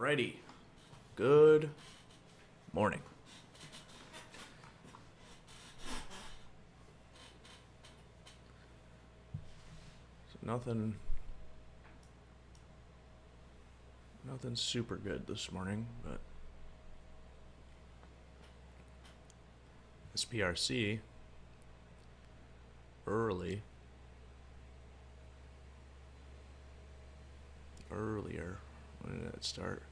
Alrighty. Good morning. So nothing super good this morning, but SPRC earlier. When did it start?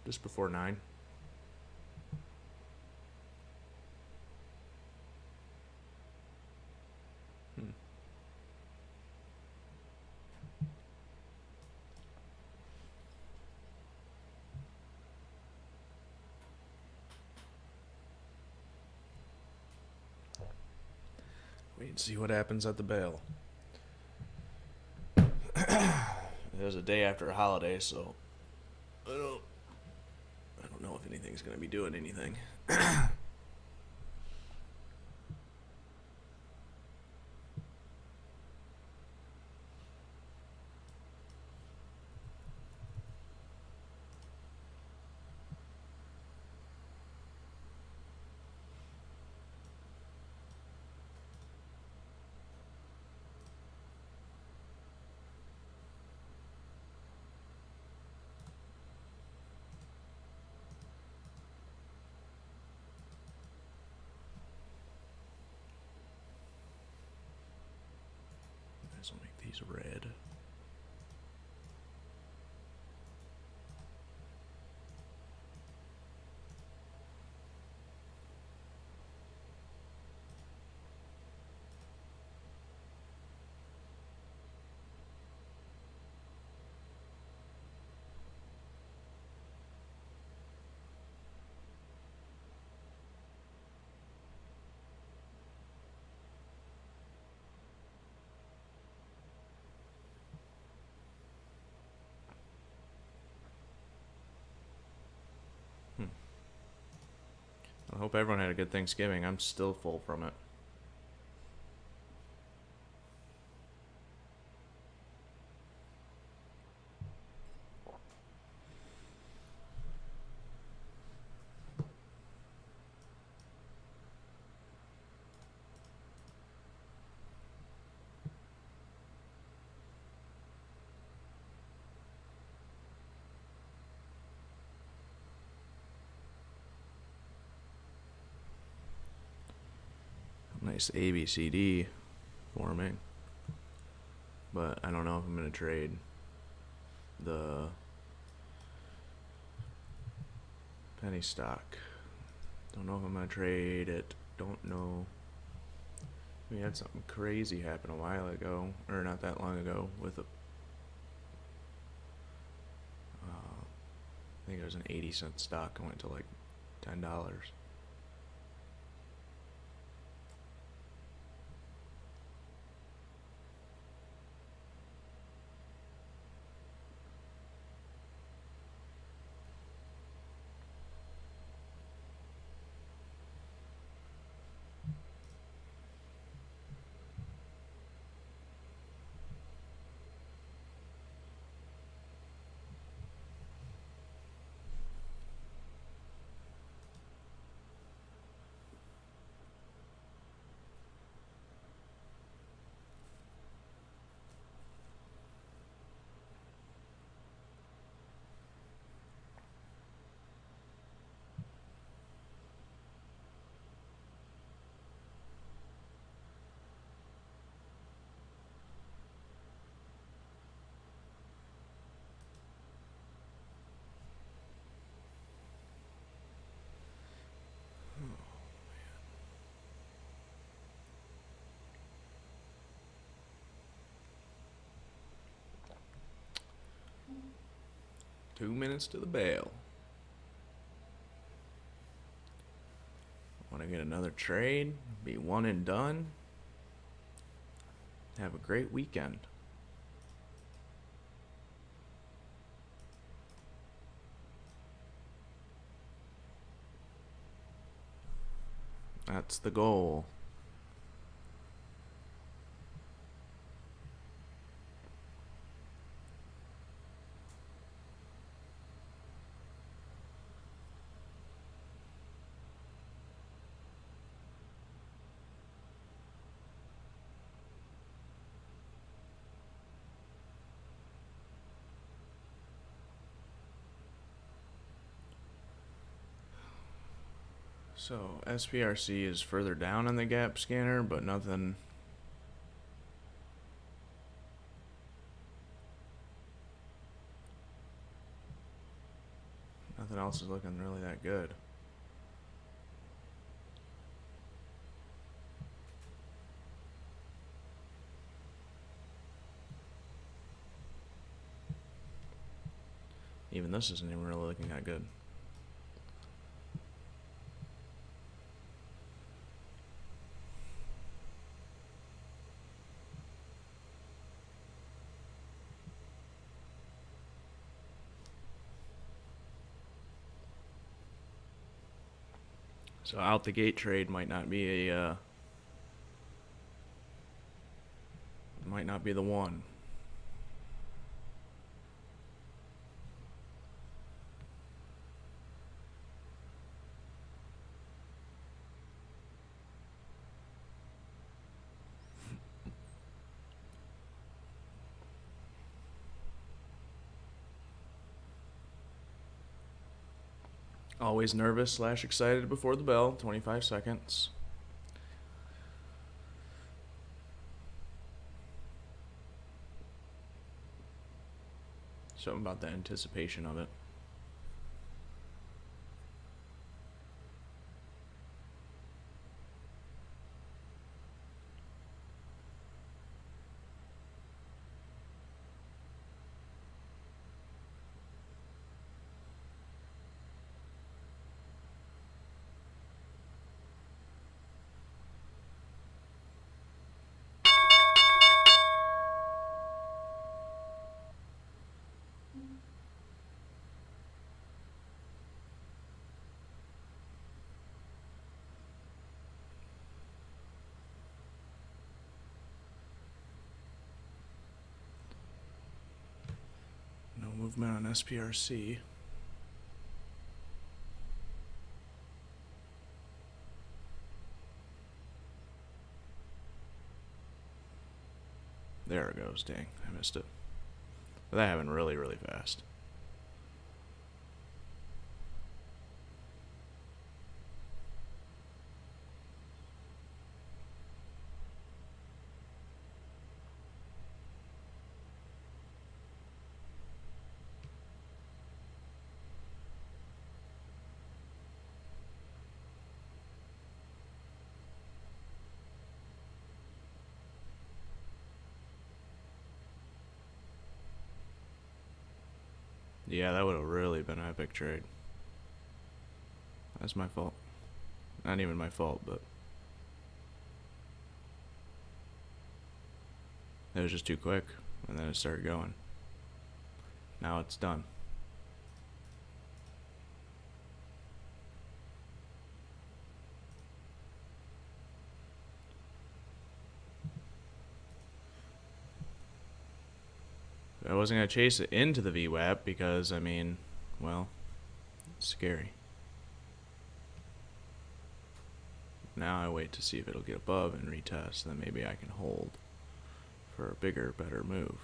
Just before 9. Wait and see what happens at the bail. It was a day after a holiday, so I don't know if anything's gonna be doing anything. Might as well make these red. I hope everyone had a good Thanksgiving. I'm still full from it. Nice ABCD forming. But I don't know if I'm going to trade the penny stock. Don't know if I'm going to trade it. Don't know. We had something crazy happen a while ago, or not that long ago, with a I think it was an 80-cent stock. It went to like $10. Two minutes to the bell. Want to get another trade? Be one and done? Have a great weekend. That's the goal. So SPRC is further down on the gap scanner, but nothing else is looking really that good. Even this isn't even really looking that good. So out the gate trade might not be the one. Always nervous / excited before the bell. 25 seconds. Something about the anticipation of it. No movement on SPRC. There it goes. Dang, I missed it. But that happened really, really fast. Yeah, that would have really been an epic trade. That's my fault. Not even my fault, but it was just too quick, and then it started going. Now it's done. I wasn't going to chase it into the VWAP because, I mean, well, it's scary. Now I wait to see if it'll get above and retest, then maybe I can hold for a bigger, better move.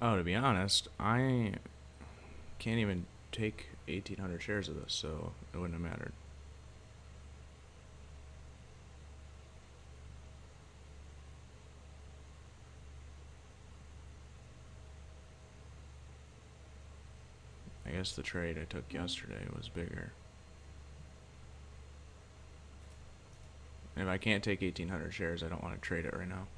Oh, to be honest, I can't even take 1,800 shares of this, so it wouldn't have mattered. I guess the trade I took yesterday was bigger. If I can't take 1,800 shares, I don't want to trade it right now.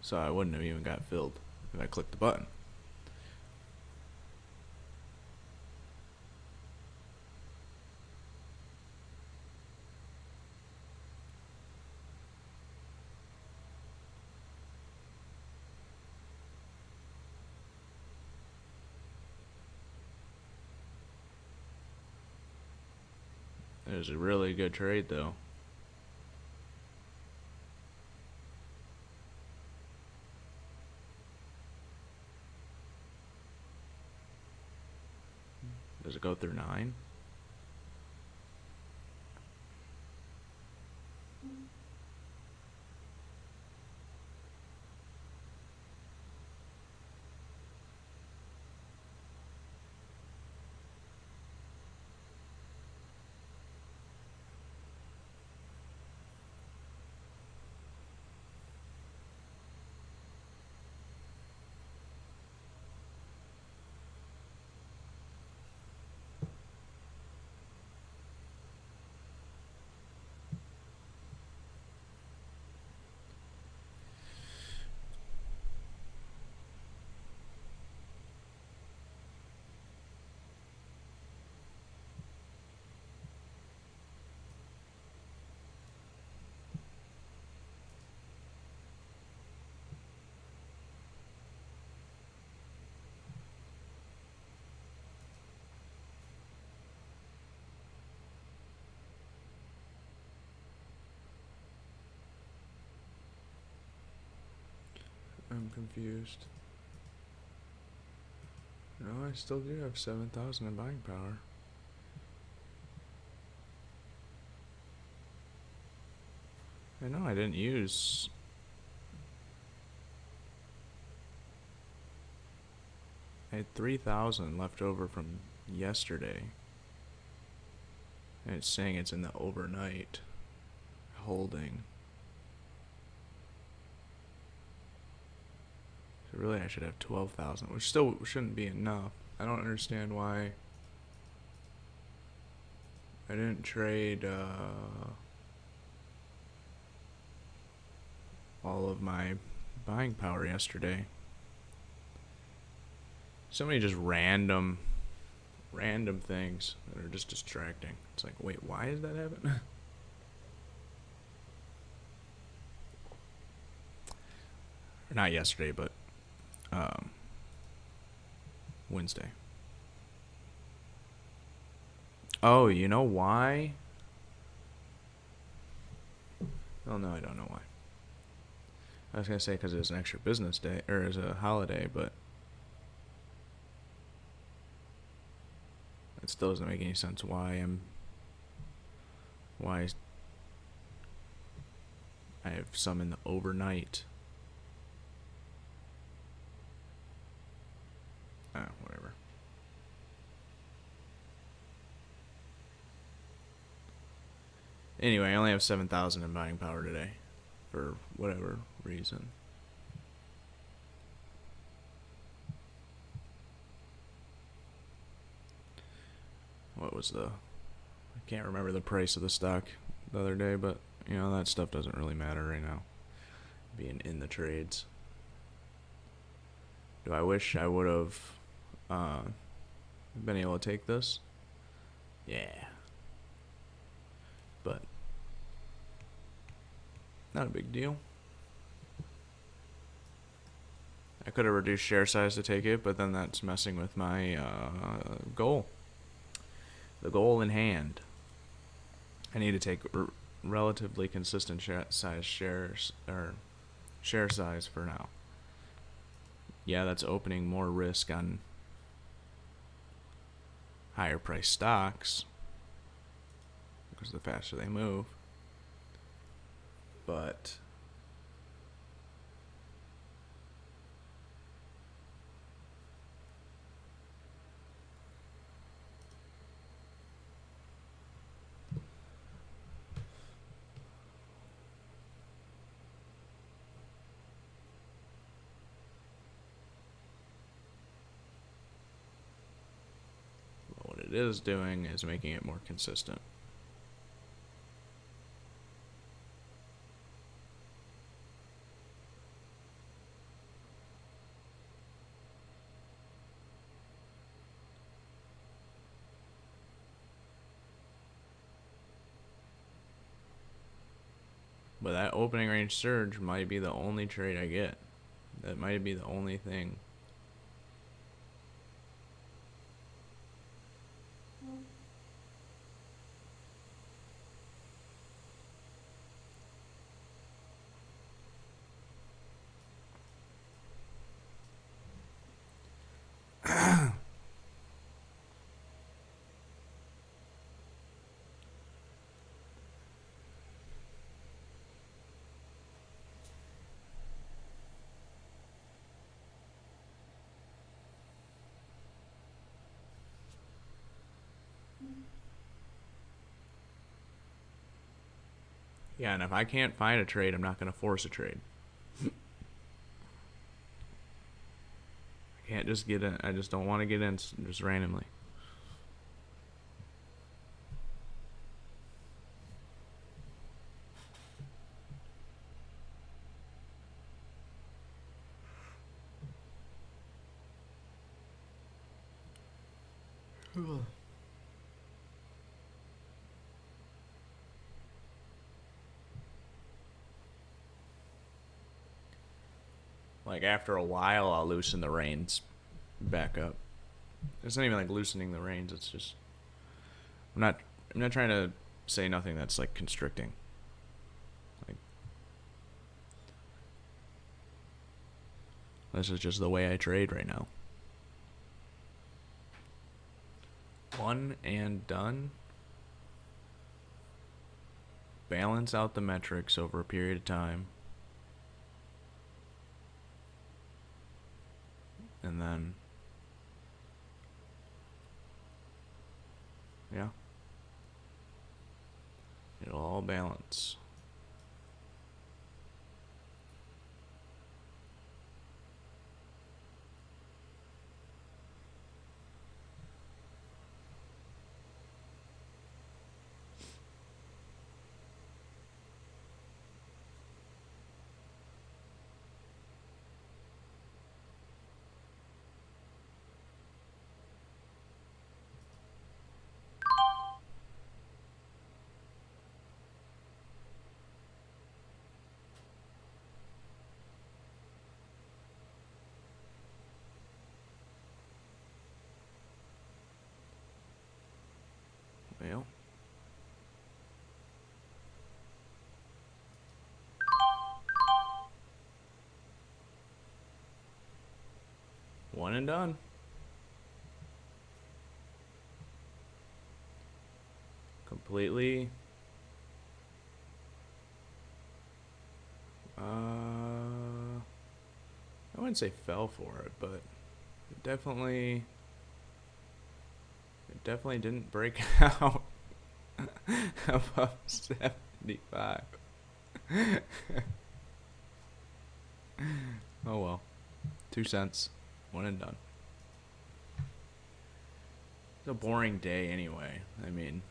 So I wouldn't have even got filled if I clicked the button. It was a really good trade, though. Does it go through 9? I'm confused. No, I still do have 7,000 in buying power. I know I didn't use... I had 3,000 left over from yesterday. And it's saying it's in the overnight holding. So really I should have 12,000, which still shouldn't be enough. I don't understand why I didn't trade all of my buying power yesterday. So many just random things that are just distracting. It's like, wait, why is that happening? Not yesterday, but Wednesday. Oh, you know why? Oh no, I don't know why. I was gonna say because it was an extra business day, or as a holiday, but it still doesn't make any sense why I have some in the overnight. Whatever. Anyway, I only have 7,000 in buying power today, for whatever reason. What was I can't remember the price of the stock the other day, but you know, that stuff doesn't really matter right now, being in the trades. Do I wish I would have been able to take this? Yeah. But not a big deal. I could have reduced share size to take it, but then that's messing with my goal. The goal in hand. I need to take relatively consistent share size for now. Yeah, that's opening more risk on higher price stocks because the faster they move. But what it is doing is making it more consistent. But that opening range surge might be the only trade I get. That might be the only thing. Yeah, and if I can't find a trade, I'm not going to force a trade. I can't just get in. I just don't want to get in just randomly. Like after a while, I'll loosen the reins back up. It's not even like loosening the reins. It's just I'm not. I'm not trying to say nothing that's like constricting. Like this is just the way I trade right now. One and done. Balance out the metrics over a period of time. And then, yeah, it'll all balance. Well, one and done. Completely. I wouldn't say fell for it, but it definitely didn't break out above 75. Oh well. 2 cents. One and done. It's a boring day anyway. I mean,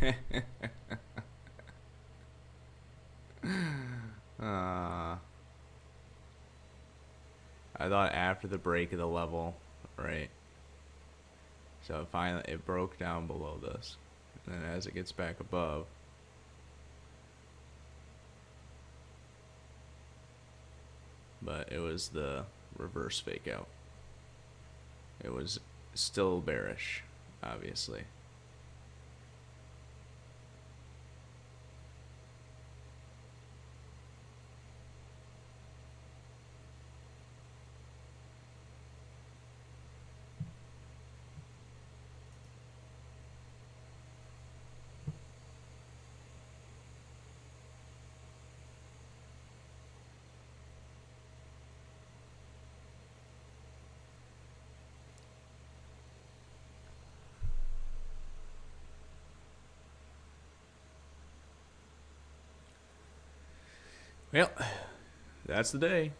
I thought after the break of the level, right? So finally it broke down below this. And then as it gets back above, but it was the reverse fake out. It was still bearish, obviously. Well, that's the day.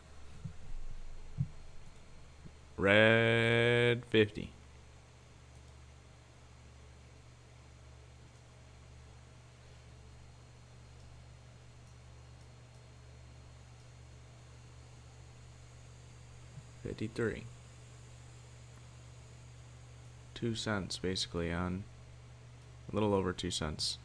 Red 50. $53. 2 cents basically on a little over 2 cents.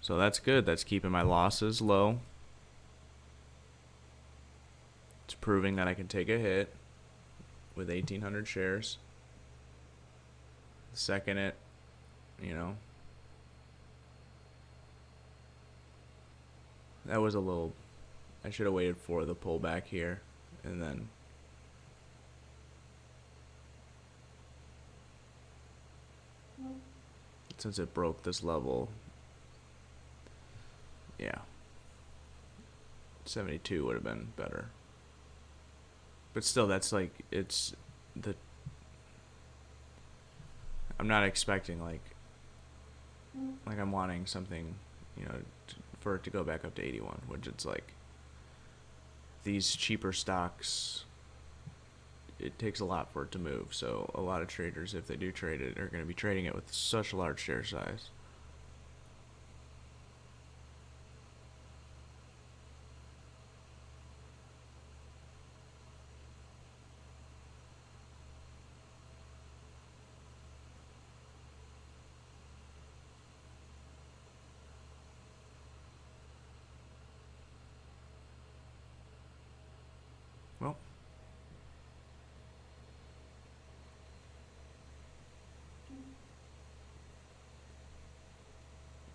So that's good. That's keeping my losses low. It's proving that I can take a hit with 1,800 shares. The second it, that was a little, I should have waited for the pullback here and then since it broke this level, yeah, 72 would have been better. But still, that's like, it's the... I'm not expecting, like I'm wanting something, for it to go back up to 81, which it's like, these cheaper stocks, it takes a lot for it to move. So a lot of traders, if they do trade it, are going to be trading it with such a large share size. Well,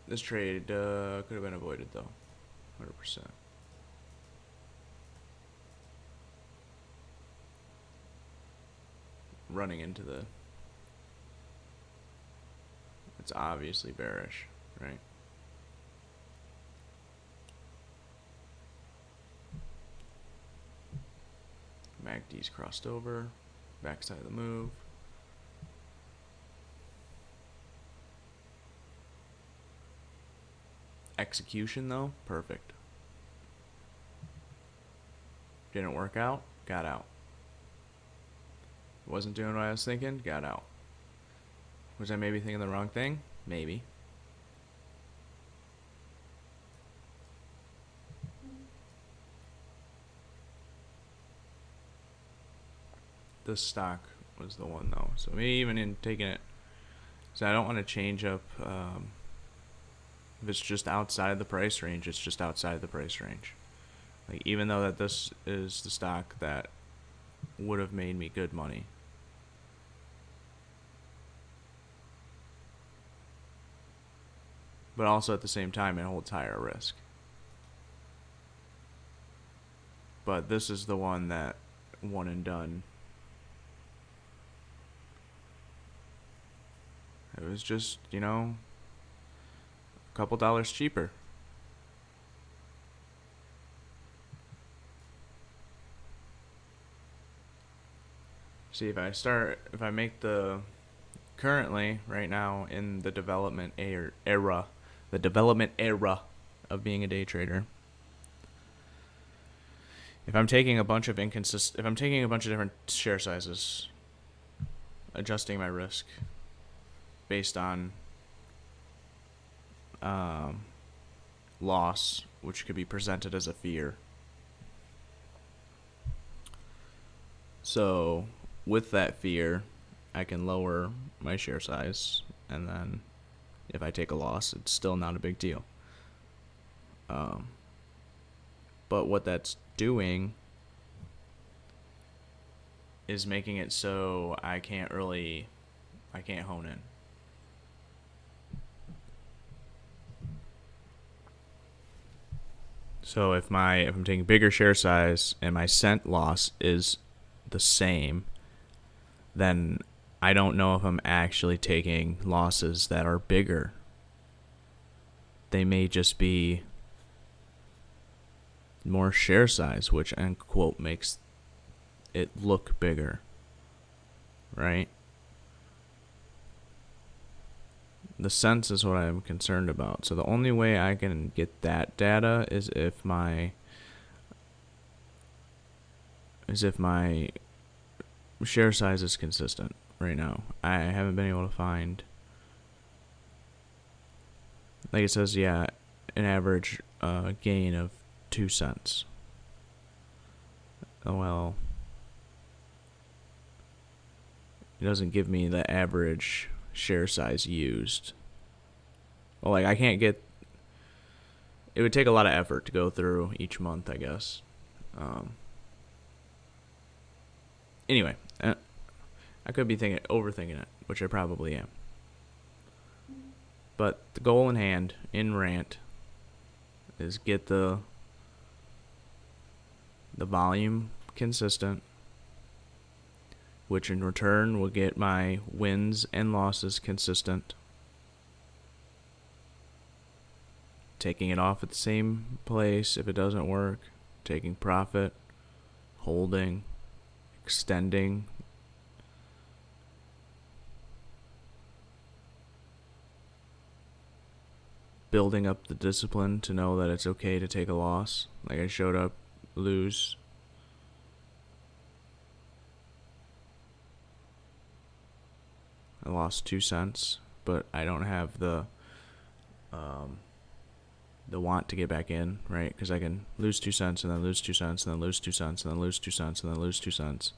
this trade could have been avoided, though. 100%. Running into the... It's obviously bearish, right? MACD's crossed over. Backside of the move. Execution, though, perfect. Didn't work out, got out. Wasn't doing what I was thinking, got out. Was I maybe thinking the wrong thing? Maybe. This stock was the one, though. So maybe even in taking it, so I don't want to change up. If it's just outside the price range, it's just outside the price range. Like, even though that this is the stock that would have made me good money, but also at the same time it holds higher risk. But this is the one that one and done. It was just, a couple dollars cheaper. See, if I make the, currently, right now, in the development era of being a day trader, if I'm taking a bunch of different share sizes, adjusting my risk based on loss, which could be presented as a fear. So with that fear, I can lower my share size, and then if I take a loss, it's still not a big deal. But what that's doing is making it so I can't hone in. So if I'm taking bigger share size and my cent loss is the same, then I don't know if I'm actually taking losses that are bigger. They may just be more share size, which, end quote, makes it look bigger, right? The cents is what I'm concerned about. So the only way I can get that data is if my share size is consistent. Right now, I haven't been able to find, like it says, an average gain of 2 cents. Oh, well, it doesn't give me the average share size used. Well, like, I can't get, it would take a lot of effort to go through each month, I guess. Anyway, I could be overthinking it, which I probably am. But the goal in hand, in rant, is get the volume consistent, which in return will get my wins and losses consistent. Taking it off at the same place if it doesn't work, taking profit, holding, extending. Building up the discipline to know that it's okay to take a loss. Like I showed up, lose. I lost 2 cents, but I don't have the want to get back in, right? Because I can lose 2 cents and then lose 2 cents and then lose 2 cents and then lose 2 cents and then lose 2 cents.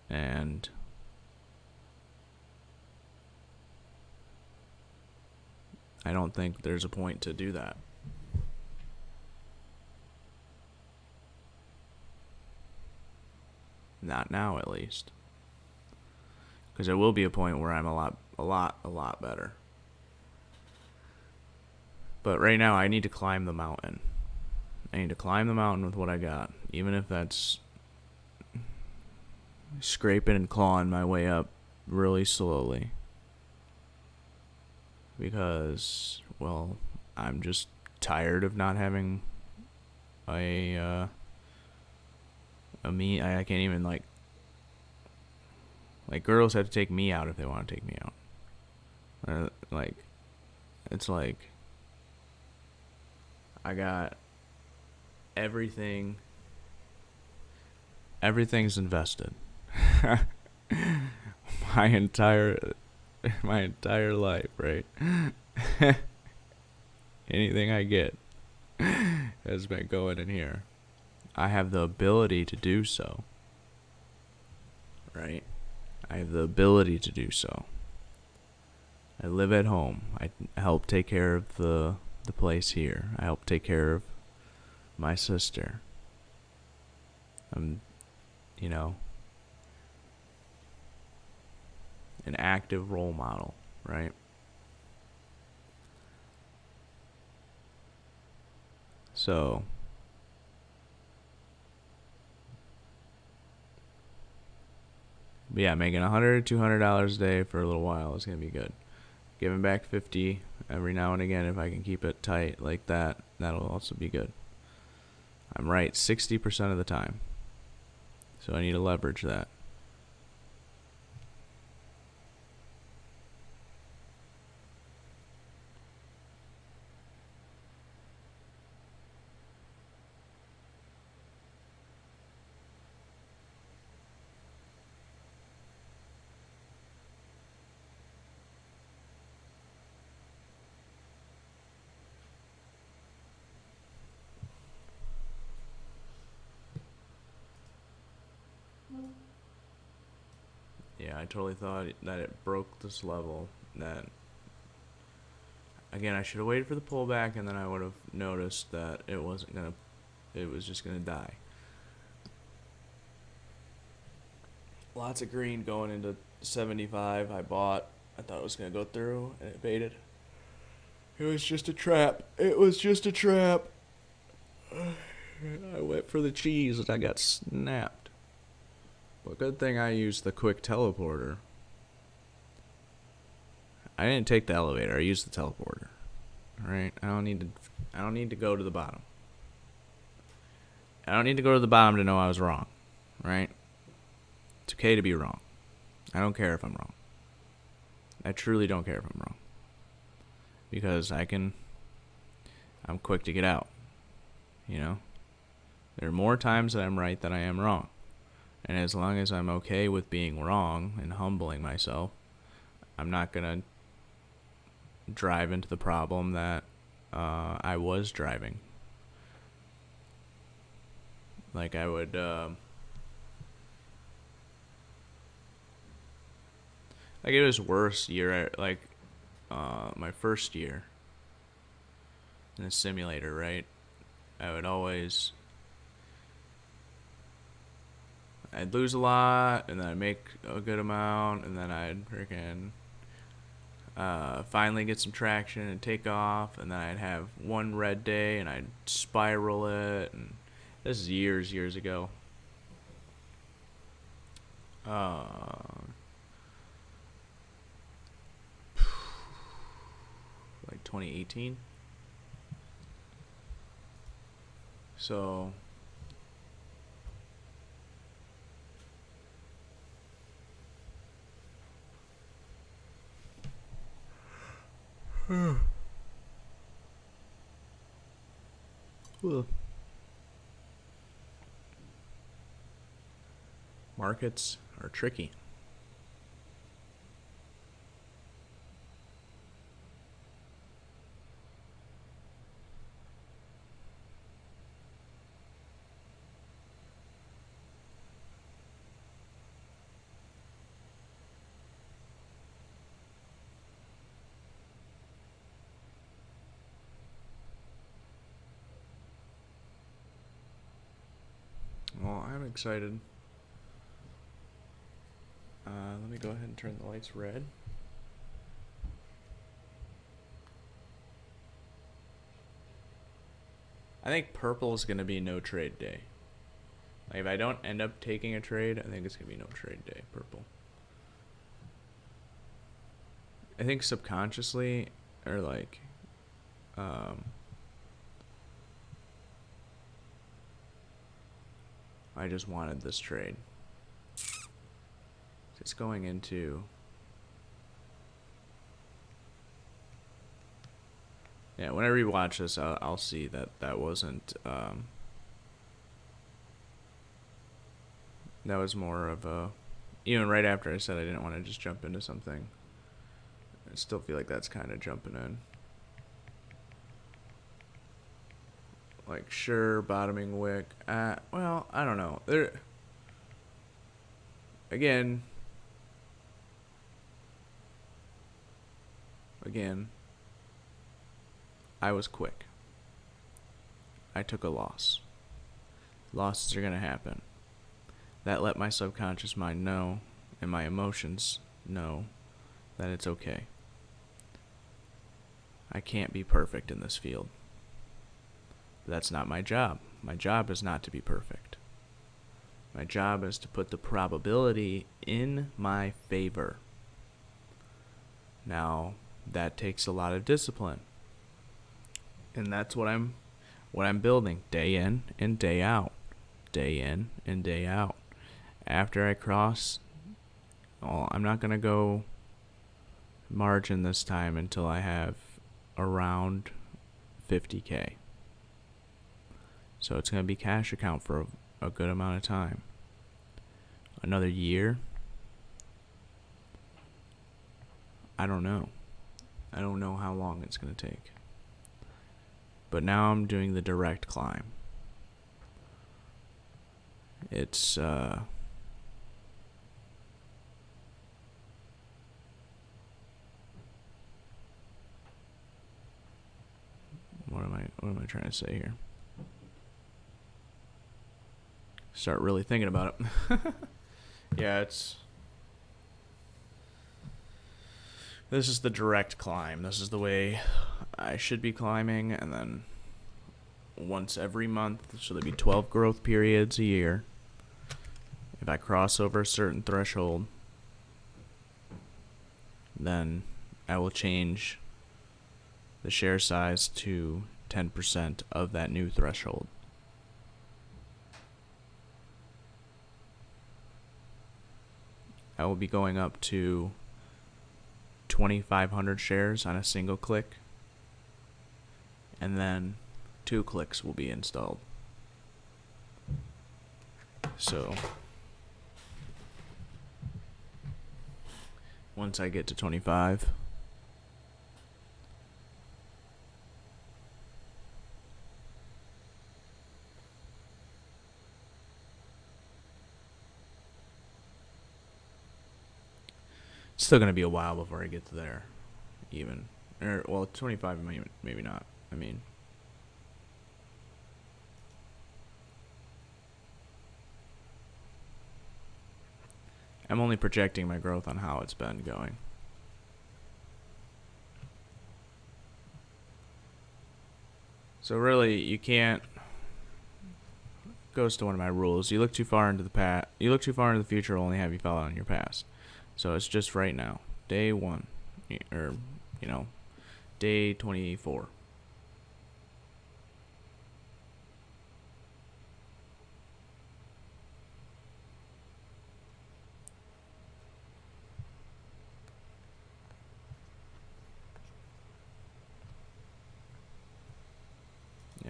And I don't think there's a point to do that. Not now, at least. Because there will be a point where I'm a lot better. But right now, I need to climb the mountain. I need to climb the mountain with what I got, even if that's scraping and clawing my way up really slowly. Because, well, I'm just tired of not having a me. I can't even like girls have to take me out if they want to take me out. It's like I got everything's invested. my entire life, right? Anything I get has been going in here. I have the ability to do so, right? I have the ability to do so. I live at home. I help take care of the place here. I help take care of my sister. I'm, an active role model, right? So, but yeah, making $100, $200 a day for a little while is gonna be good. Giving back 50 every now and again, if I can keep it tight like that, that'll also be good. I'm right 60% of the time, so I need to leverage that. Yeah, I totally thought that it broke this level. That, again, I should have waited for the pullback, and then I would have noticed that it was just gonna die. Lots of green going into 75. I thought it was gonna go through, and it baited. It was just a trap. I went for the cheese, and I got snapped. But good thing I used the quick teleporter. I didn't take the elevator. I used the teleporter. All right. I don't need to go to the bottom. I don't need to go to the bottom to know I was wrong. Right? It's okay to be wrong. I don't care if I'm wrong. I truly don't care if I'm wrong. Because I'm quick to get out. There are more times that I'm right than I am wrong. And as long as I'm okay with being wrong and humbling myself, I'm not going to drive into the problem that I was driving. Like I would... like it was worse year, my first year in a simulator, right? I would always... I'd lose a lot, and then I'd make a good amount, and then I'd freaking finally get some traction and take off, and then I'd have one red day, and I'd spiral it, and this is years ago. Like 2018. So markets are tricky. Well, I'm excited. Let me go ahead and turn the lights red. I think purple is going to be no trade day. Like, if I don't end up taking a trade, I think it's going to be no trade day, purple. I think subconsciously, or like, I just wanted this trade. It's going into... Yeah, when I rewatch this, I'll see that that wasn't... that was more of a... Even right after I said I didn't want to just jump into something, I still feel like that's kind of jumping in. Like, sure, bottoming wick. Well, I don't know. There... Again, I was quick. I took a loss. Losses are going to happen. That let my subconscious mind know, and my emotions know, that it's okay. I can't be perfect in this field. But that's not my job. My job is not to be perfect. My job is to put the probability in my favor. Now, that takes a lot of discipline. And that's what I'm building day in and day out. Day in and day out. After I cross, I'm not going to go margin this time until I have around 50K. So it's going to be cash account for a good amount of time. Another year? I don't know. I don't know how long it's going to take. But now I'm doing the direct climb. It's what am I trying to say here? Start really thinking about it. Yeah, this is the direct climb. This is the way I should be climbing, and then once every month, so there'll be 12 growth periods a year. If I cross over a certain threshold, then I will change the share size to 10% of that new threshold. I will be going up to 2,500 shares on a single click, and then 2 clicks will be installed. So once I get to 25, it's still going to be a while before I get to there, even. Or, well, 25, maybe not. I mean, I'm only projecting my growth on how it's been going. So really, you can't... Goes to one of my rules. You look too far into the past. You look too far into the future, will only have you fall out on your past. So it's just right now, day 1, or day 24.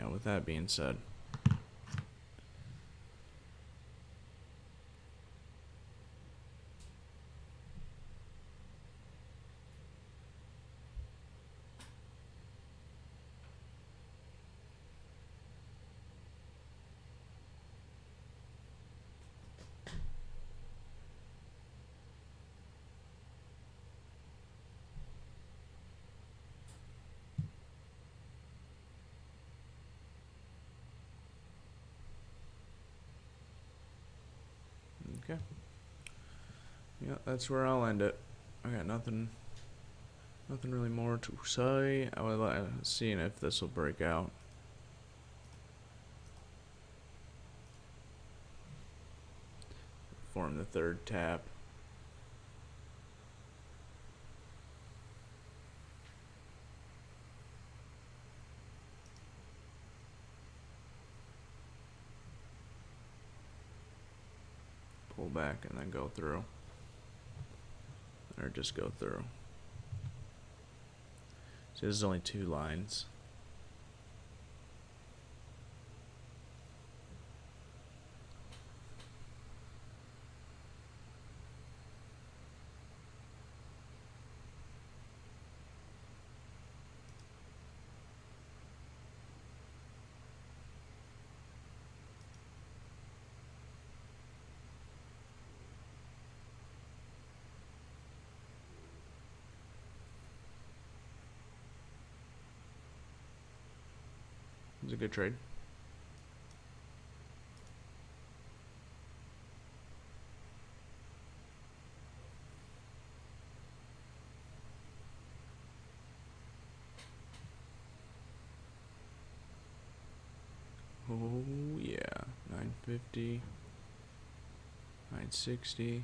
yeah, with that being said, okay. Yeah, that's where I'll end it. I got nothing really more to say. I was seeing if this will break out. Form the third tap. Pull back and then go through. Or just go through. So this is only 2 lines. It's a good trade. Oh yeah, 950, 960.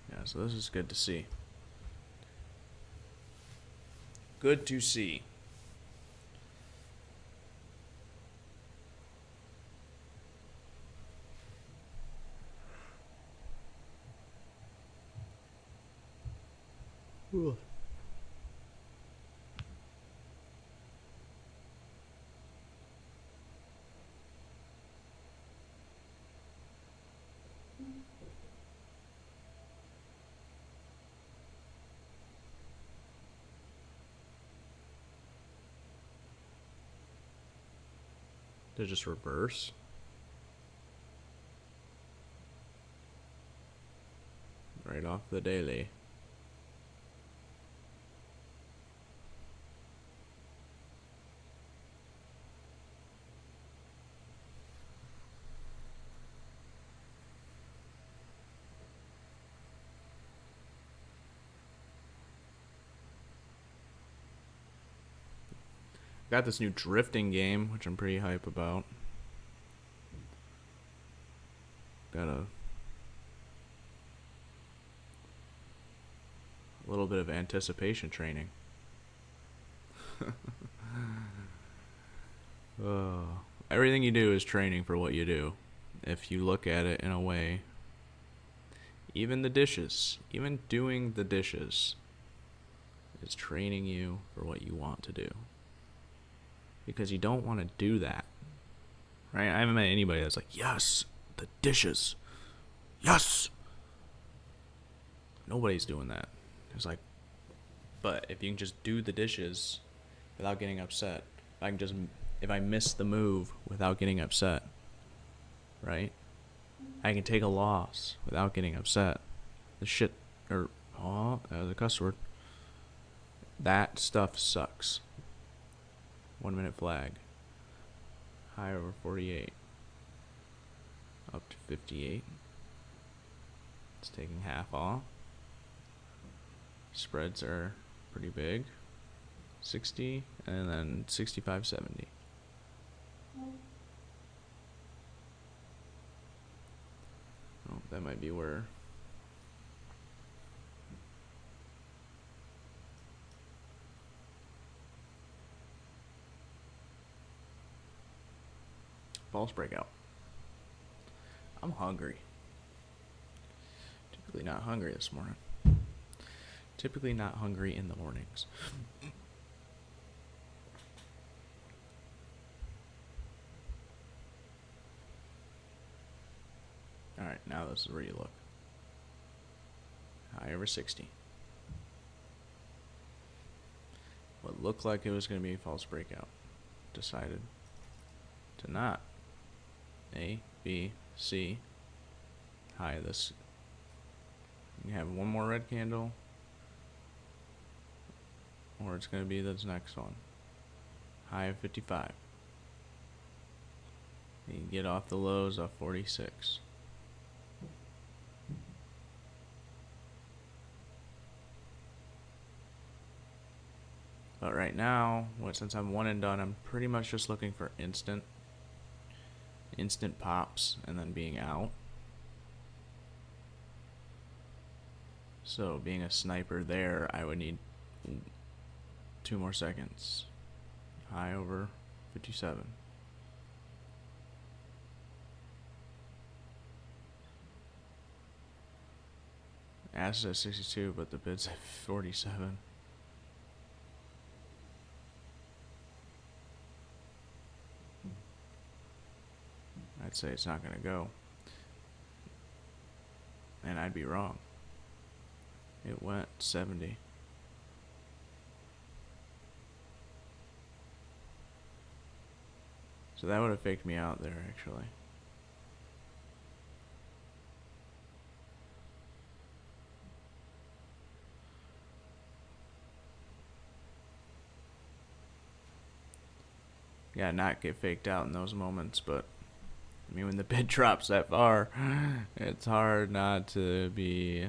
Yeah, so this is good to see. Good to see. Ooh. They just reverse. Right off the daily. Got this new drifting game, which I'm pretty hype about. Got a little bit of anticipation training. Everything you do is training for what you do. If you look at it in a way, even the dishes, even doing the dishes, is training you for what you want to do. Because you don't want to do that. Right? I haven't met anybody that's like, yes, the dishes. Yes! Nobody's doing that. It's like, but if you can just do the dishes without getting upset, if I miss the move without getting upset, right? I can take a loss without getting upset. That was a cuss word. That stuff sucks. 1 minute flag. High over 48. Up to 58. It's taking half off. Spreads are pretty big. 60 and then 65, 70. Oh, that might be where. False breakout. I'm hungry. typically not hungry this morning. Typically not hungry in the mornings. Alright, now this is where you look. High over 60. What looked like it was going to be a false breakout. Decided to not. A, B, C. High this. You have one more red candle. Or it's going to be this next one. High of 55. You can get off the lows of 46. But right now, since I'm one and done, I'm pretty much just looking for instant pops and then being out. So being a sniper there, I would need 2 more seconds. High over 57. Ass is at 62, but the bid's at 47. I'd say it's not going to go. And I'd be wrong. It went 70. So that would have faked me out there, actually. Yeah, not get faked out in those moments, but I mean, when the bid drops that far, it's hard not to be.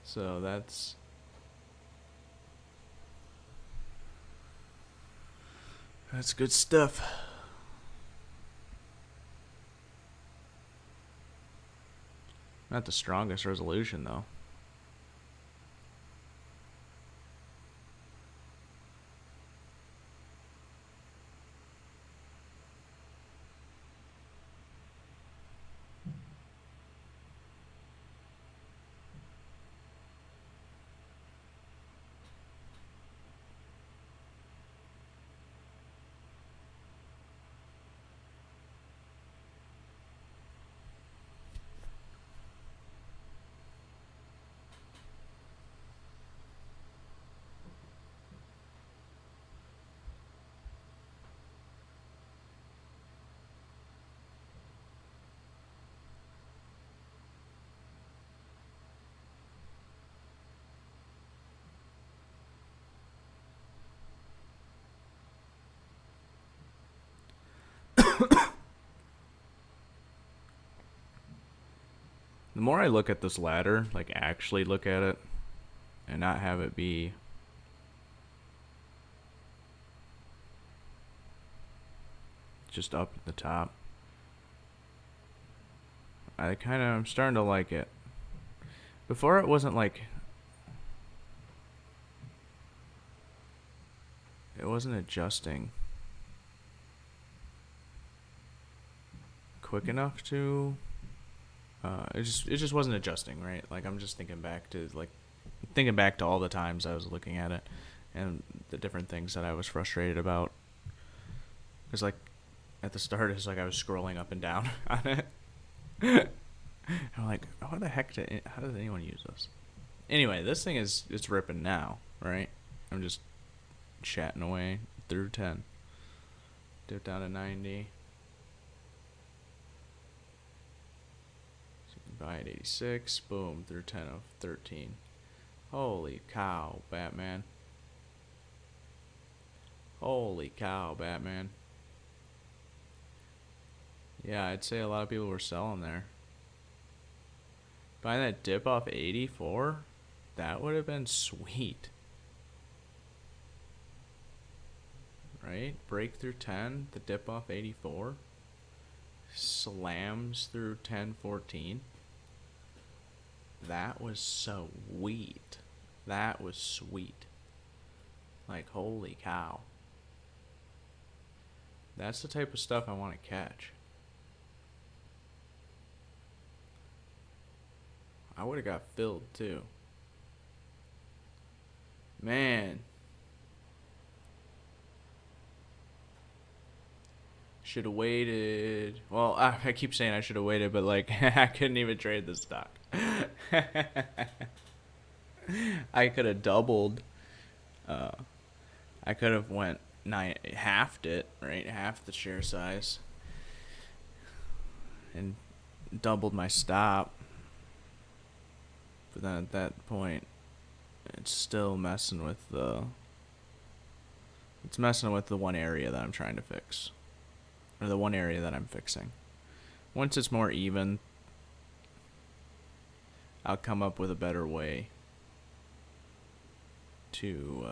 So that's good stuff. Not the strongest resolution, though. The more I look at this ladder, like actually look at it, and not have it be just up at the top, I'm starting to like it. Before it wasn't like, it wasn't adjusting quick enough to, it just wasn't adjusting, right? Like I'm just thinking back to all the times I was looking at it and the different things that I was frustrated about. Because like at the start, it's like I was scrolling up and down on it. I'm like, how the heck how does anyone use this? Anyway, this thing it's ripping now, right? I'm just chatting away through 10. Dip down to 90. Buy at 86. Boom, through 10 of 13. Holy cow, Batman. Holy cow, Batman. Yeah, I'd say a lot of people were selling there. Buying that dip off 84, that would have been sweet. Right? Break through 10, the dip off 84. Slams through 1014. That was sweet. That was sweet. Like, holy cow. That's the type of stuff I want to catch. I would have got filled too. Man. Should have waited. Well, I keep saying I should have waited, but like I couldn't even trade the stock. I could have doubled. Uh, I could have went halved it, right? Half the share size, and doubled my stop. But then at that point, it's still messing with the. It's messing with the one area that I'm trying to fix, or the one area that I'm fixing. Once it's more even, I'll come up with a better way to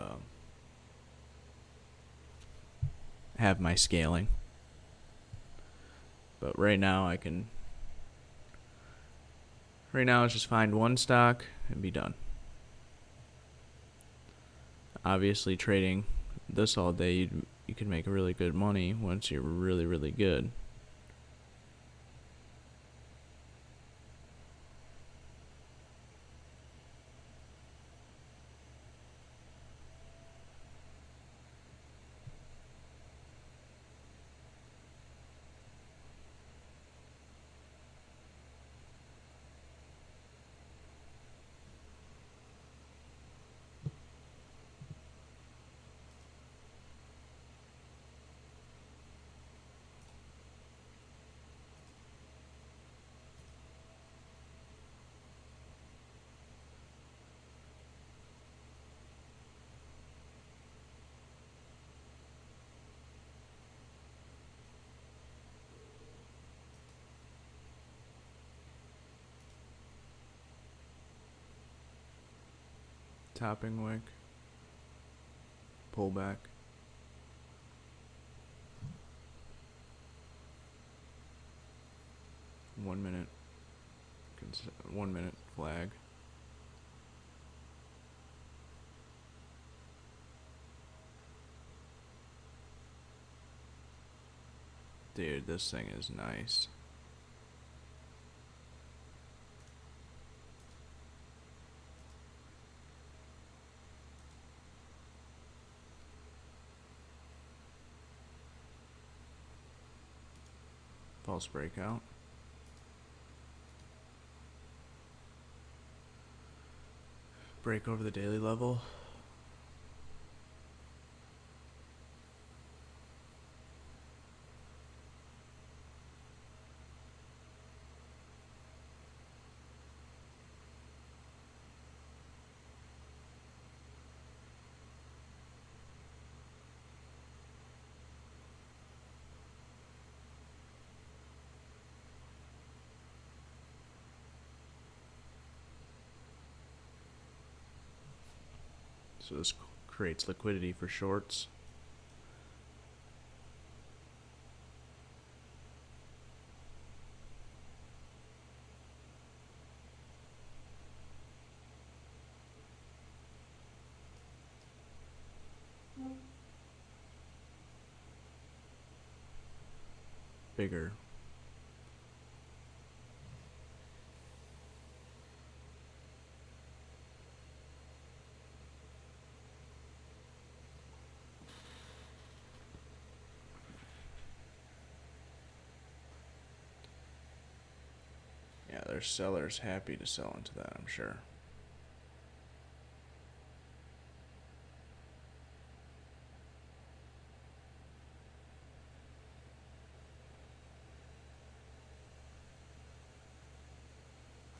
have my scaling. But right now Right now it's just find one stock and be done. Obviously, trading this all day, you can make really good money once you're really, really good. Topping wick, pullback. One minute. 1 minute flag. Dude, this thing is nice. False breakout. Break over the daily level. So this creates liquidity for shorts. Bigger. Yeah, there's sellers happy to sell into that, I'm sure.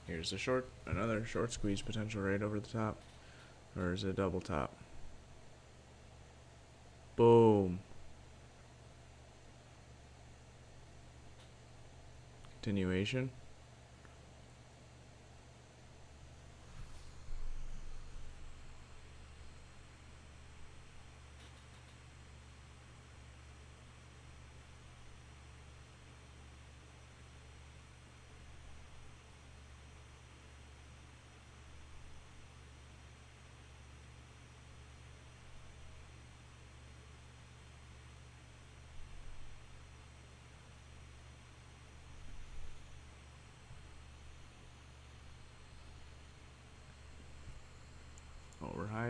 Here's a short, another short squeeze potential right over the top. Or is it double top? Boom. Continuation.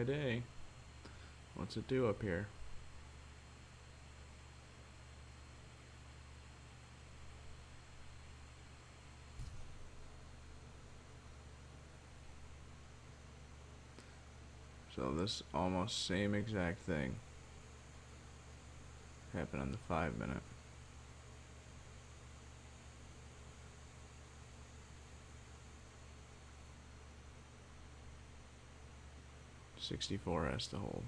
day. What's it do up here? So this almost same exact thing happened on the 5-minute. $64 has to hold.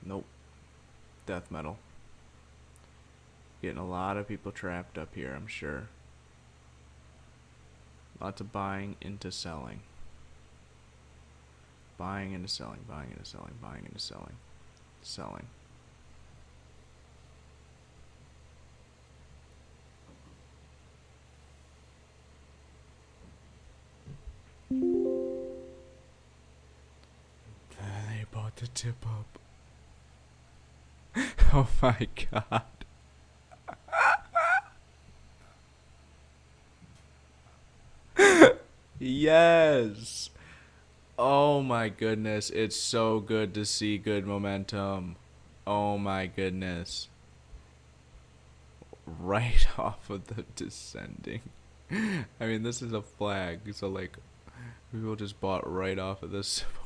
Nope. Death metal. Getting a lot of people trapped up here, I'm sure. Lots of buying into selling. Buying into selling, buying into selling, buying into selling. Selling. They bought the tip up. Oh my god. Yes. Oh my goodness. It's so good to see good momentum. Oh my goodness. Right off of the descending. I mean, this is a flag, so like, people just bought right off of this support.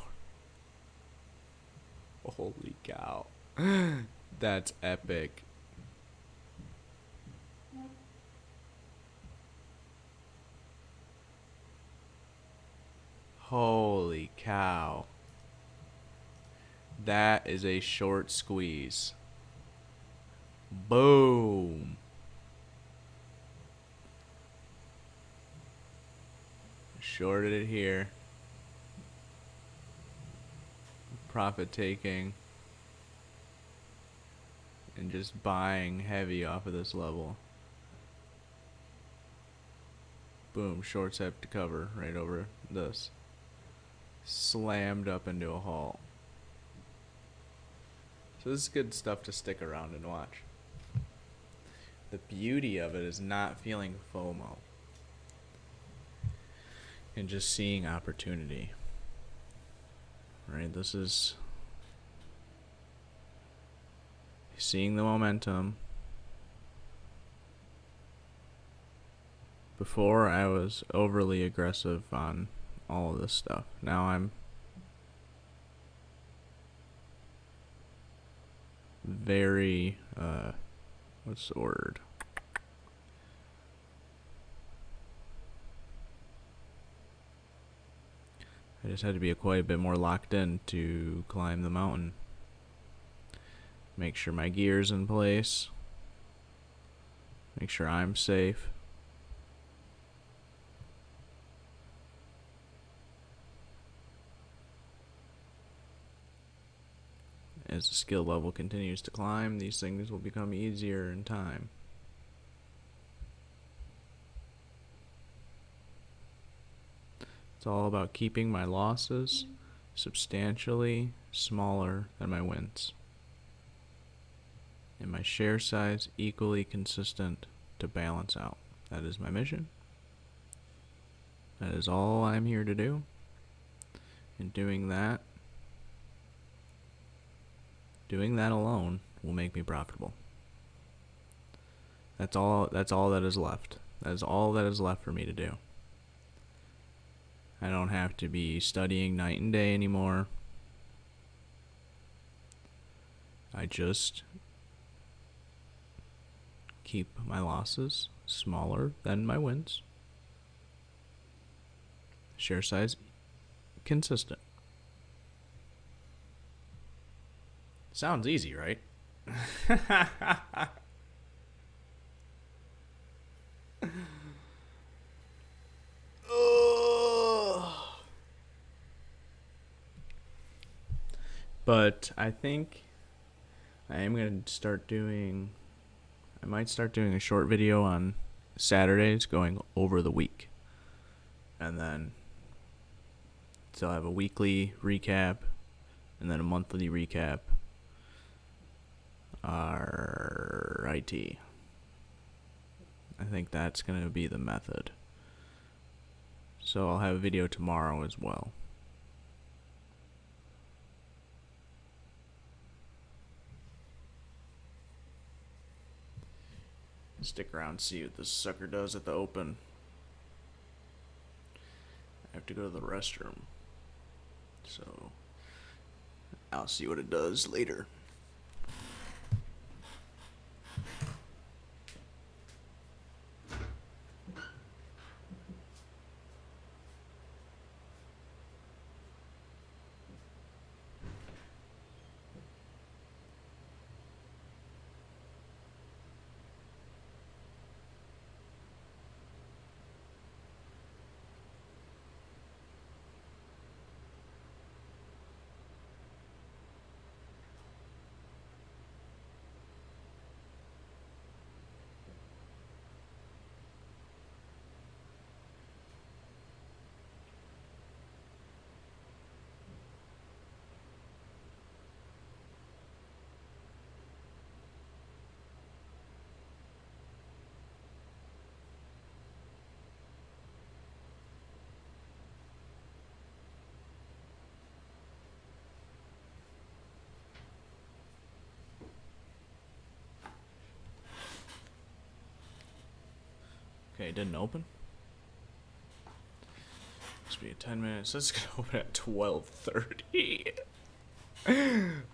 Holy cow. That's epic. Holy cow. That is a short squeeze. Boom. Shorted it here. Profit taking. And just buying heavy off of this level. Boom. Shorts have to cover right over this. Slammed up into a halt. So this is good stuff to stick around and watch. The beauty of it is not feeling FOMO. And just seeing opportunity. Right? This is seeing the momentum. Before I was overly aggressive on all of this stuff. Now I'm very what's the word? I just had to be quite a bit more locked in to climb the mountain. Make sure my gear's in place. Make sure I'm safe. As the skill level continues to climb, these things will become easier in time. It's all about keeping my losses substantially smaller than my wins. And my share size equally consistent to balance out. That is my mission. That is all I'm here to do. And doing that alone will make me profitable. That's all that is left. That is all that is left for me to do. I don't have to be studying night and day anymore. I just keep my losses smaller than my wins. Share size consistent. Sounds easy, right? But I think I am going to start doing, I might start doing a short video on Saturdays going over the week. And then so I'll have a weekly recap and then a monthly recap. RIT. I think that's going to be the method. So I'll have a video tomorrow as well. Stick around, see what this sucker does at the open. I have to go to the restroom, so I'll see what it does later. Okay, it didn't open. Must be 10 minutes. This is gonna open at 12:30.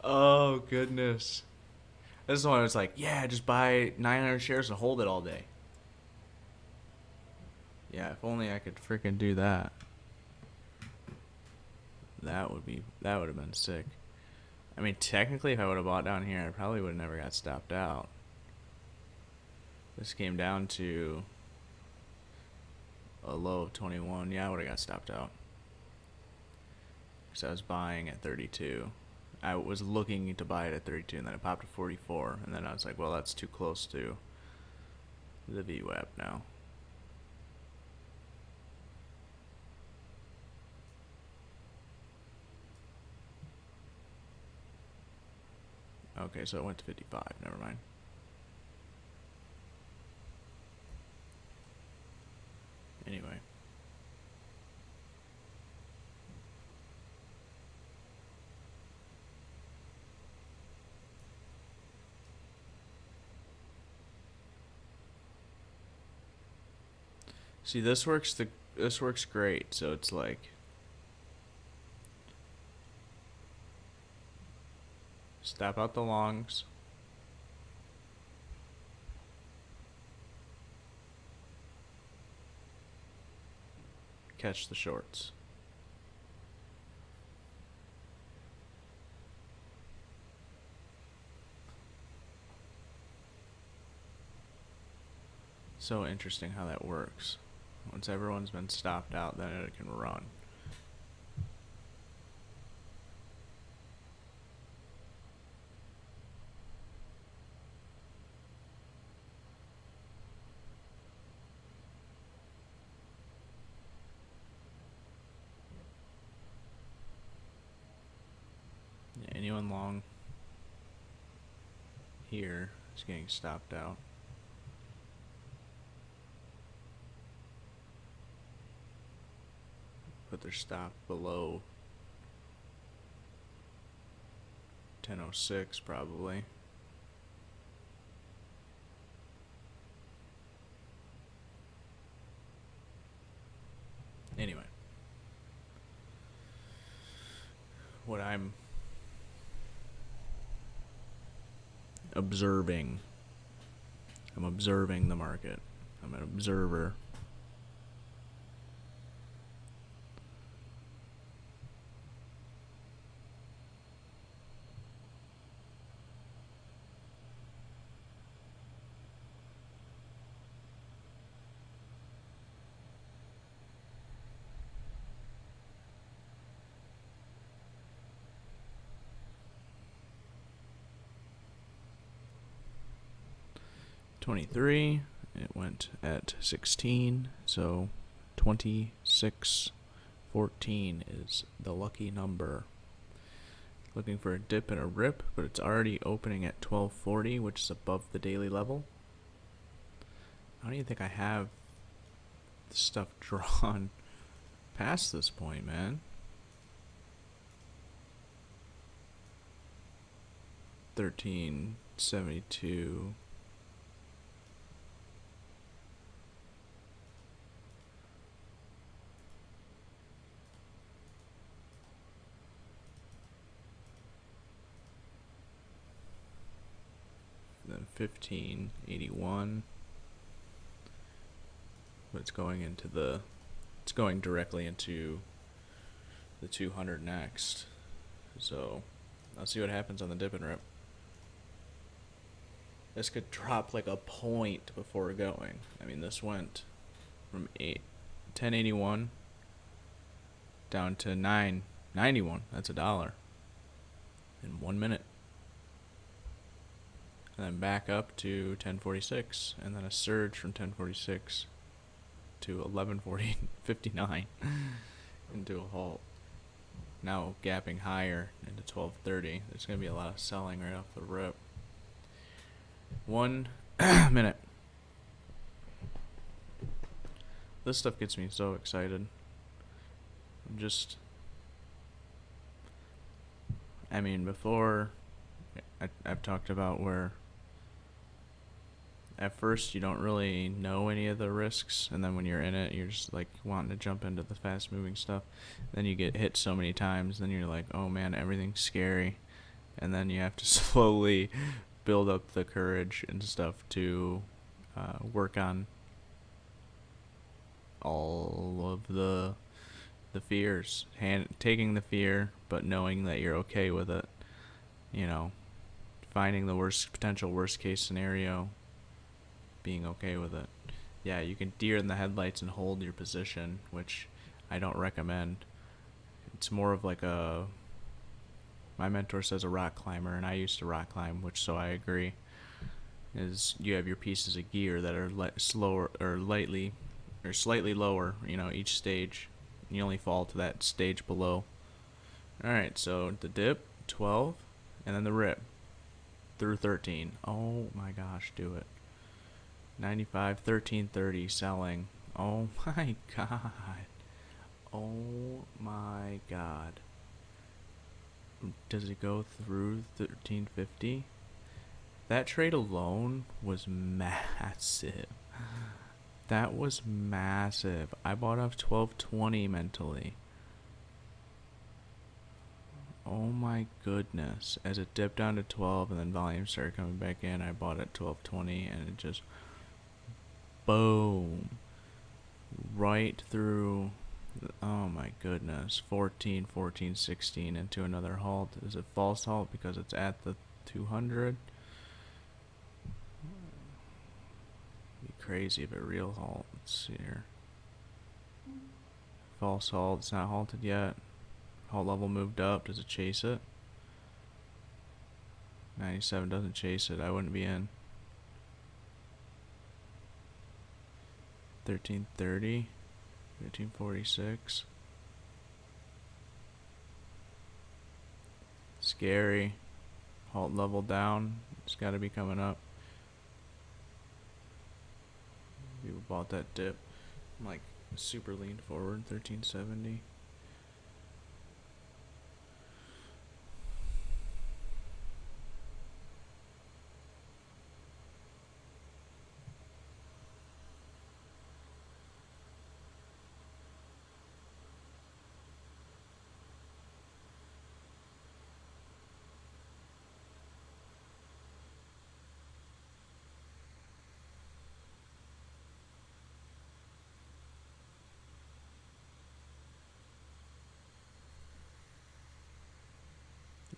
Oh goodness. This is one I was like, yeah, just buy 900 shares and hold it all day. Yeah, if only I could freaking do that. That would have been sick. I mean, technically, if I would have bought down here, I probably would have never got stopped out. This came down to a low of 21. Yeah, I would have got stopped out. Because I was buying at 32. I was looking to buy it at 32, and then it popped to 44. And then I was like, well, that's too close to the VWAP now. Okay, so it went to 55. Never mind. Anyway. See, this works great. So it's like stop out the longs. Catch the shorts. So interesting how that works. Once everyone's been stopped out, then it can run. Yeah, anyone long here is getting stopped out. Put their stop below 10:06 probably. Anyway, what I'm observing, I'm observing the market. I'm an observer. $23. It went at 16, so 26.14 is the lucky number. Looking for a dip and a rip, but it's already opening at 12.40, which is above the daily level. I don't even think I have the stuff drawn past this point, man. 1372. Then 1581. But it's going directly into the 200 next. So let's see what happens on the dip and rip. This could drop like a point before going. I mean, this went from 1081 down to 991. That's $1 in 1 minute. And then back up to 1046, and then a surge from 1046 to 11:59 into a halt. Now gapping higher into 12:30. There's going to be a lot of selling right off the rip. 1 minute. This stuff gets me so excited. Before I've talked about where at first you don't really know any of the risks, and then when you're in it, you're just like wanting to jump into the fast moving stuff. Then you get hit so many times, then you're like, oh man, everything's scary. And then you have to slowly build up the courage and stuff to work on all of the fears, taking the fear, but knowing that you're okay with it. Finding the potential worst case scenario, being okay with it. Yeah, you can deer in the headlights and hold your position, which I don't recommend. It's more of like my mentor says a rock climber, and I used to rock climb, so I agree, is you have your pieces of gear that are slower or slightly lower, each stage. You only fall to that stage below. Alright, so the dip, 12, and then the rip through 13. Oh my gosh, do it. 95, 1330 selling. Oh my god. Oh my god. Does it go through 1350? That trade alone was massive. That was massive. I bought off 1220 mentally. Oh my goodness. As it dipped down to 12 and then volume started coming back in, I bought at 1220 and it just boom. Right through. Oh my goodness. 14, 14, 16 into another halt. Is it false halt because it's at the 200? Be crazy if a real halt. Let's see here. False halt. It's not halted yet. Halt level moved up. Does it chase it? 97 doesn't chase it. I wouldn't be in. 1330. 1346. Scary. Halt level down. It's got to be coming up. People bought that dip. I'm like super leaned forward. 1370.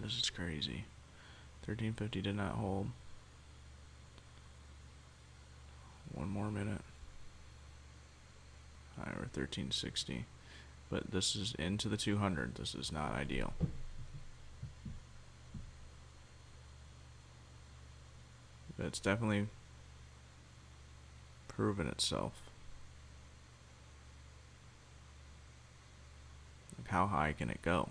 This is crazy. 1350 did not hold. 1 more minute. Alright, we're 1360. But this is into the 200. This is not ideal. But it's definitely proven itself. Like, how high can it go?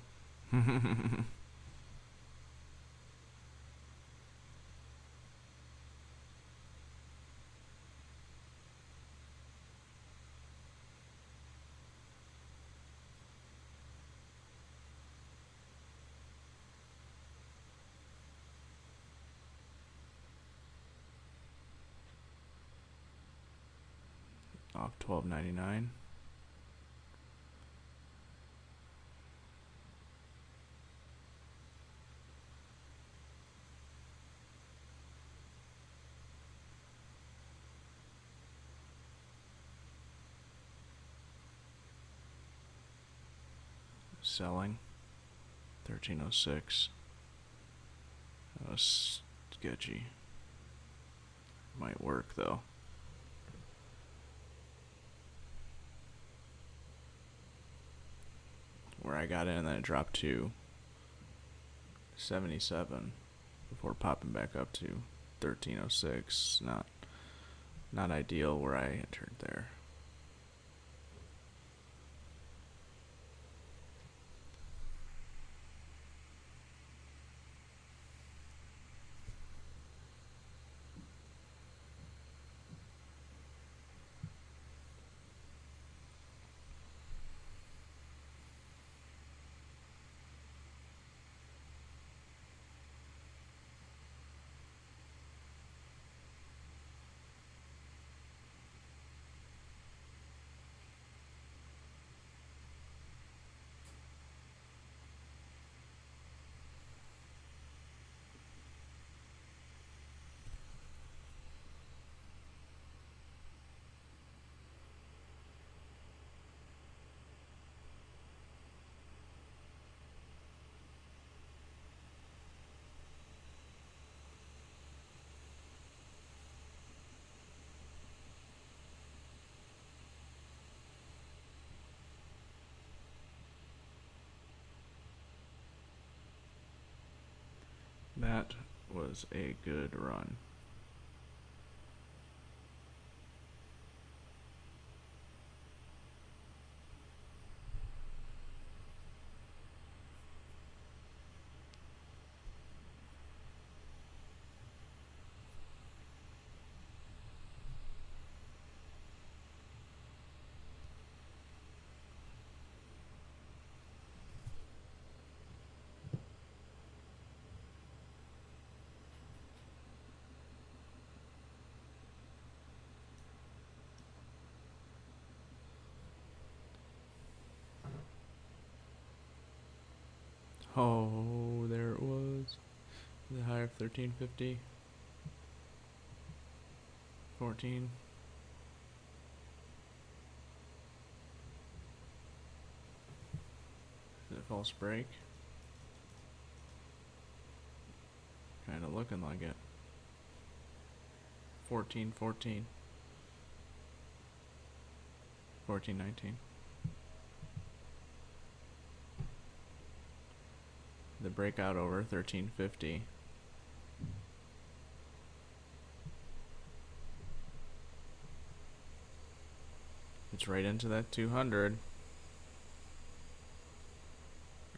off $12.99. Selling 1306. That was sketchy. Might work though. Where I got in and then it dropped to 77 before popping back up to 1306. Not ideal where I entered there. That was a good run. Oh, there it was. The high of 1350. 14. Is it false break? Kind of looking like it. 14, 14. 14, 19. The breakout over 1350. It's right into that 200.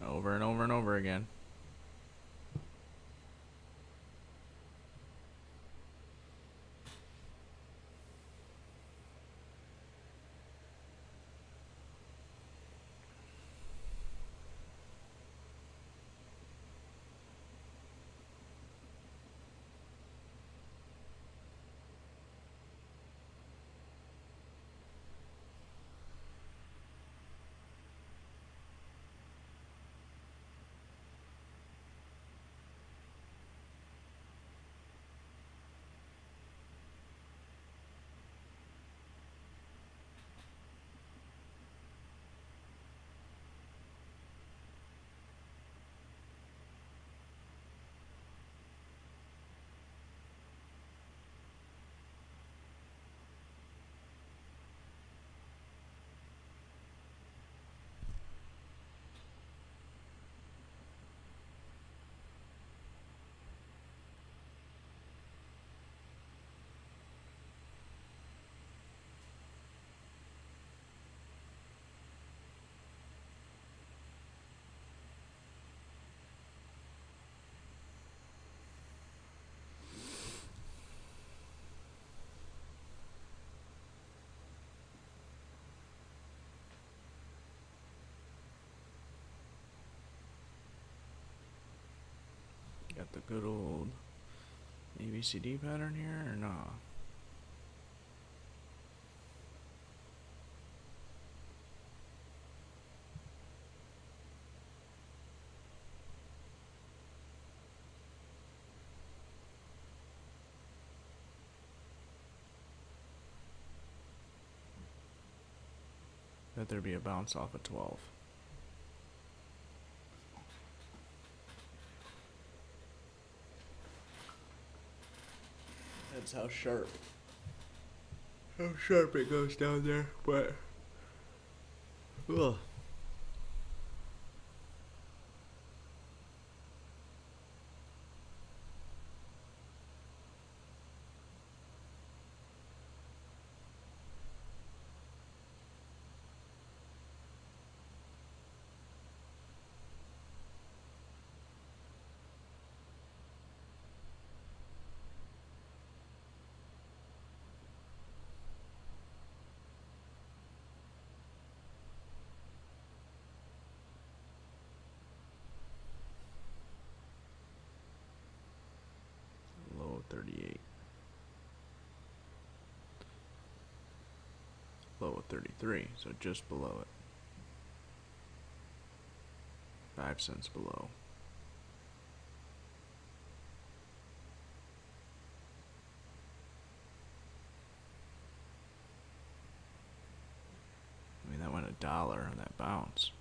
Over and over and over again. Got the good old ABCD pattern here, or no? that there be a bounce off of 12. That's how sharp it goes down there, but ugh. Low of 38. Low of 33, so just below it. 5 cents below. I mean, that went $1 on that bounce.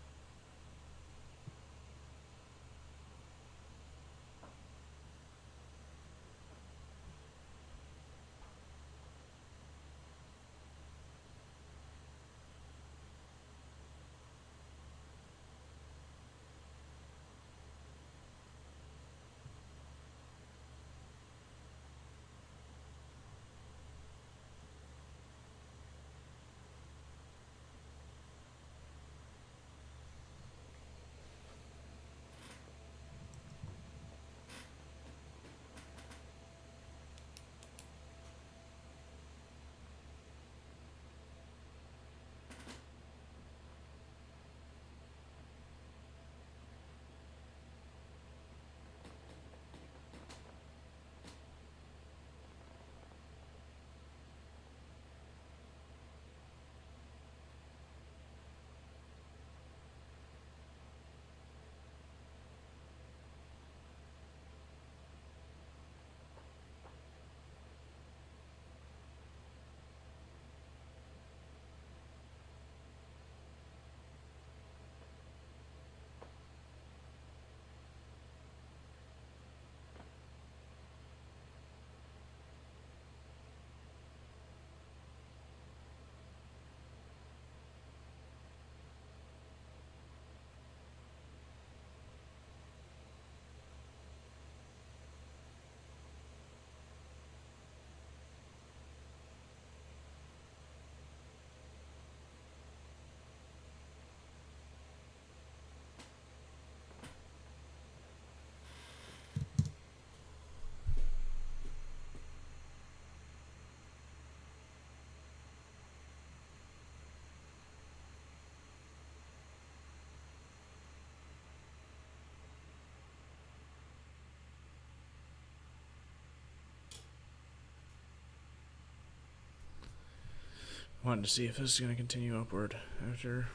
Wanted to see if this is going to continue upward after.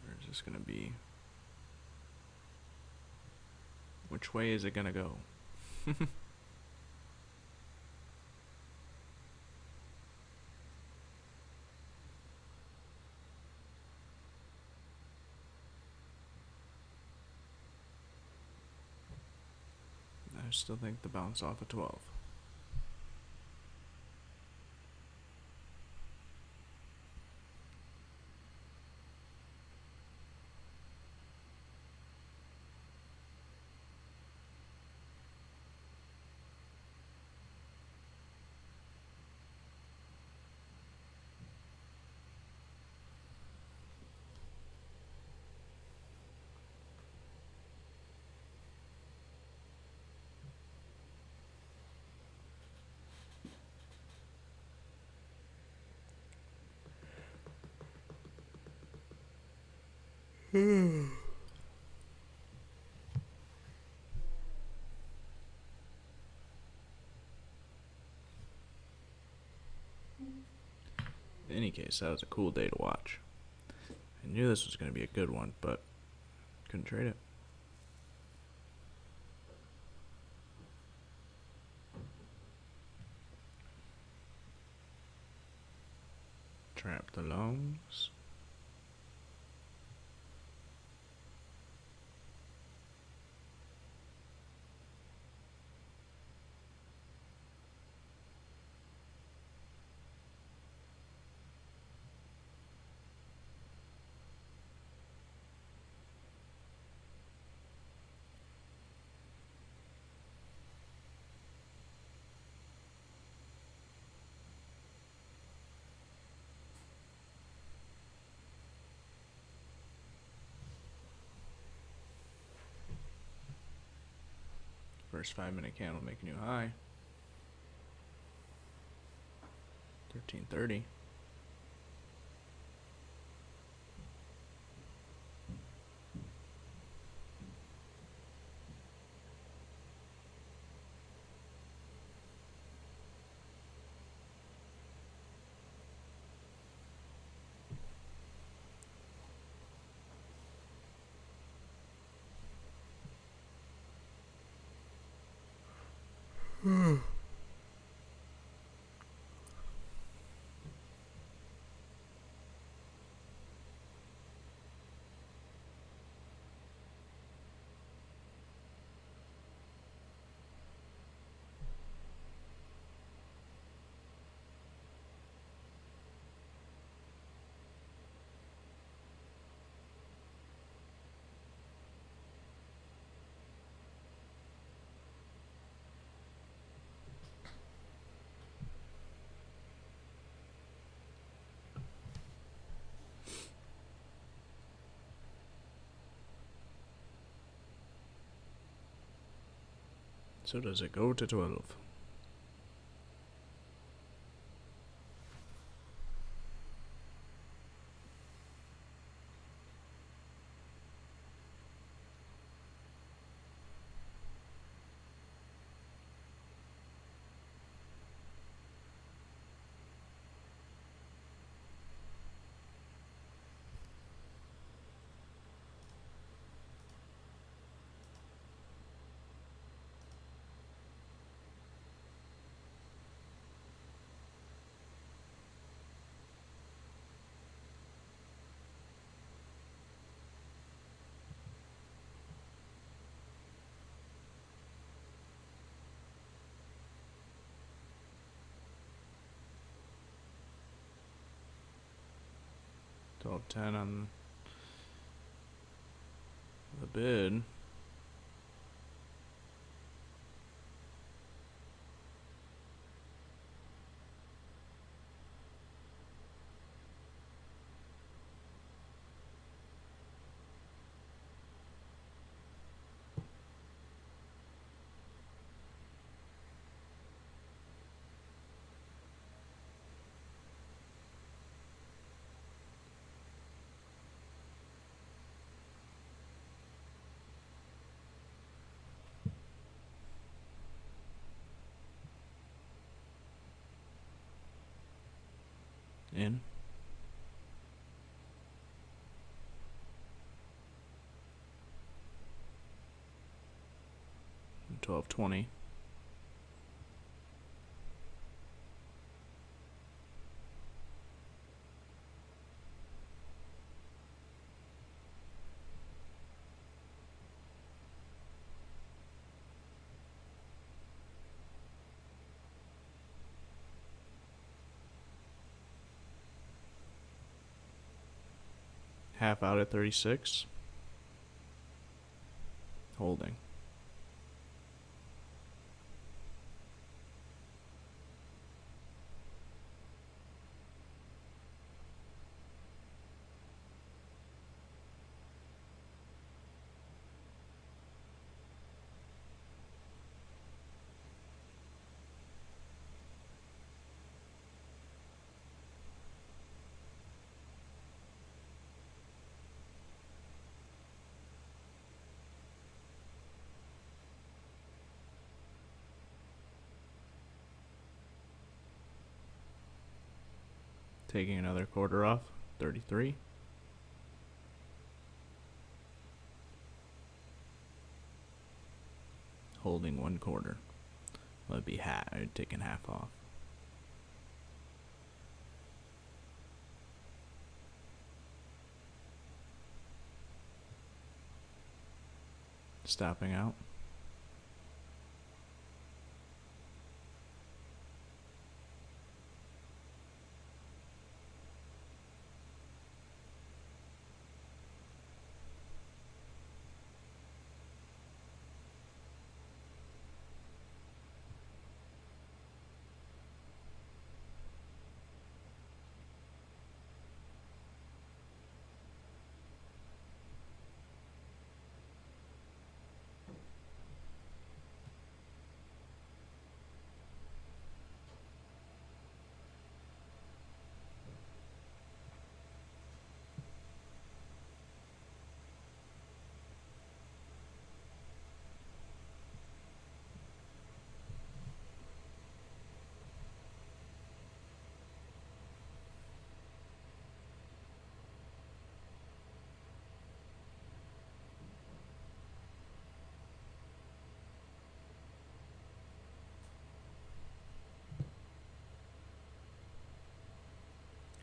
Or is this going to be. Which way is it going to go? I still think the bounce off of 12. In any case, that was a cool day to watch. I knew this was going to be a good one, but couldn't trade it. Trap the lungs. First 5-minute candle make a new high. 1330. So does it go to 12? $12.10 on the bid. In. 12.20. Half out at 36. Holding. Taking another quarter off. 33. Holding 1/4. Well, it'd be taking half off. stopping out.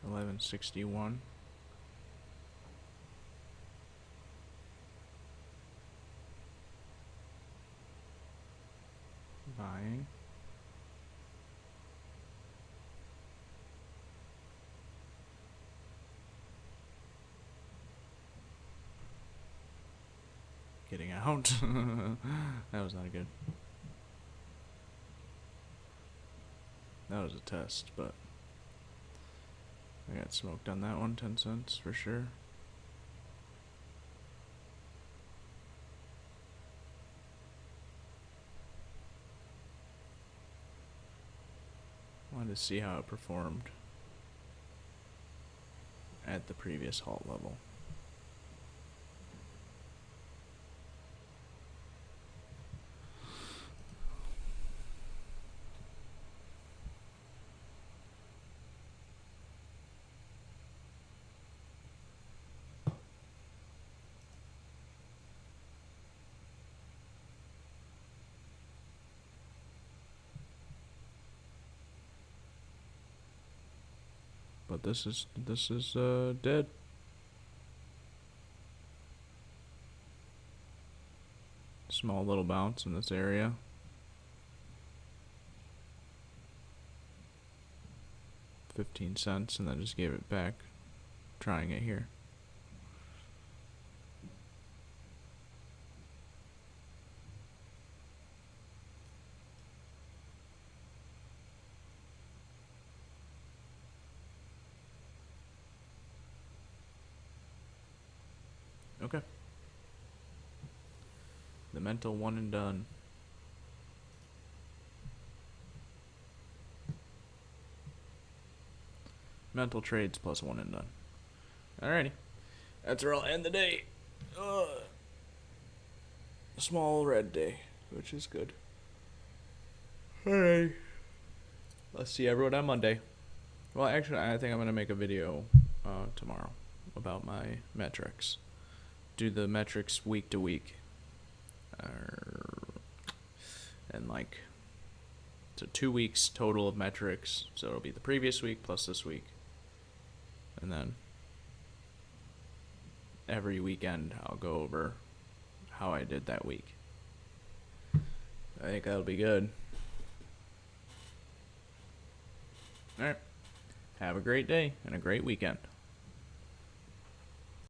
$11.61. Buying. Getting out. That was not good. That was a test, but I got smoked on that one. 10 cents for sure. Wanted to see how it performed at the previous halt level. But this is dead. Small little bounce in this area. $0.15, and then just gave it back, trying it here. Okay. The mental one and done. Mental trades plus one and done. Alrighty. That's where I'll end the day. Small red day, which is good. Alright. Let's see everyone on Monday. Well, actually, I think I'm going to make a video tomorrow about my metrics. Do the metrics week to week. And like, so 2 weeks total of metrics. So it'll be the previous week plus this week. And then every weekend I'll go over how I did that week. I think that'll be good. Alright. Have a great day and a great weekend.